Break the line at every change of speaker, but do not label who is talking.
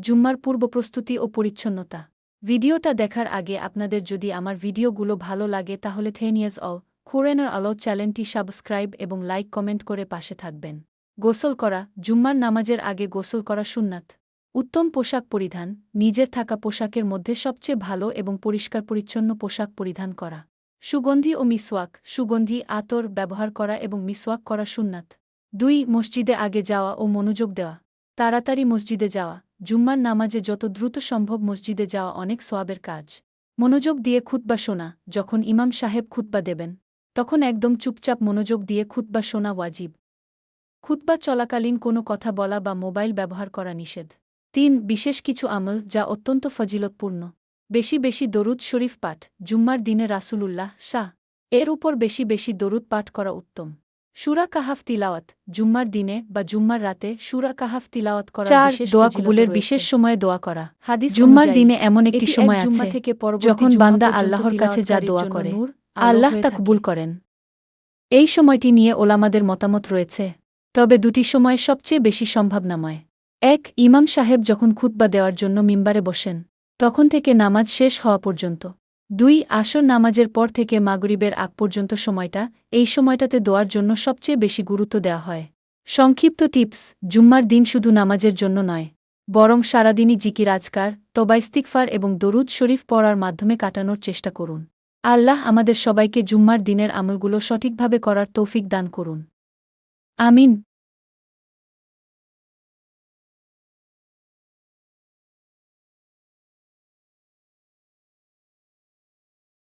জুম্মার পূর্ব প্রস্তুতি ও পরিচ্ছন্নতা। ভিডিওটা দেখার আগে আপনাদের যদি আমার ভিডিওগুলো ভালো লাগে তাহলে থেনিয়াস অল কোরআনের আলো চ্যানেলটি সাবস্ক্রাইব এবং লাইক কমেন্ট করে পাশে থাকবেন। গোসল করা। জুম্মার নামাজের আগে গোসল করা সুন্নাত। উত্তম পোশাক পরিধান। নিজের থাকা পোশাকের মধ্যে সবচেয়ে ভালো এবং পরিষ্কার পরিচ্ছন্ন পোশাক পরিধান করা। সুগন্ধি ও মিসওয়াক। সুগন্ধি আতর ব্যবহার করা এবং মিসওয়াক করা সুন্নাত। 2 মসজিদে আগে যাওয়া ও মনোযোগ দেওয়া। তাড়াতাড়ি মসজিদে যাওয়া। জুম্মার নামাজে যত দ্রুত সম্ভব মসজিদে যাওয়া অনেক সওয়াবের কাজ। মনোযোগ দিয়ে খুতবা শোনা। যখন ইমাম সাহেব খুতবা দেবেন তখন একদম চুপচাপ মনোযোগ দিয়ে খুতবা শোনা ওয়াজিব। খুতবা চলাকালীন কোনো কথা বলা বা মোবাইল ব্যবহার করা নিষেধ। 3 বিশেষ কিছু আমল যা অত্যন্ত ফজিলতপূর্ণ। বেশি বেশি দরুদ শরীফ পাঠ। জুম্মার দিনে রাসূলুল্লাহ সাঃ এর উপর বেশি বেশি দরুদ পাঠ করা উত্তম। সূরা কাহাফ তিলাওয়াত। জুম্মার দিনে বা জুম্মার রাতে সূরা কাহাফ তিলাওয়াত করা
4
বিশেষ
দোয়া
ফজিলত
কবুলের
রয়েছে।
বিশেষ সময়ে দোয়া করা।
হাদিস
জুম্মার
অনুযায়ী
দিনে এমন একটি
এটি
সময়
এক জুম্মা
আছে
থেকে পরবর্তী
যখন
জুম্মা
বান্দা
পর্যন্ত
আল্লাহর কাছে যা
তিলাওয়াতকারীর
দোয়া
জন্য
করে
নূর, আলো
আল্লাহ
হয়ে
তা
থাকে।
কবুল করেন। এই সময়টি নিয়ে ওলামাদের মতামত রয়েছে, তবে দুটি সময় সবচেয়ে বেশি সম্ভাবনাময়। 1 ইমাম সাহেব যখন খুতবা দেওয়ার জন্য মিম্বারে বসেন তখন থেকে নামাজ শেষ হওয়া পর্যন্ত। 2 আসর নামাজের পর থেকে মাগরিবের আগ পর্যন্ত সময়টা, এই সময়টাতে দোয়ার জন্য সবচেয়ে বেশি গুরুত্ব দেওয়া হয়। সংক্ষিপ্ত টিপস। জুম্মার দিন শুধু নামাজের জন্য নয়, বরং সারাদিনই জিকির আজকার, তওবা ইস্তিগফার এবং দরুদ শরীফ পড়ার মাধ্যমে কাটানোর চেষ্টা করুন। আল্লাহ আমাদের সবাইকে জুম্মার দিনের আমলগুলো সঠিকভাবে করার তৌফিক দান করুন। আমিন।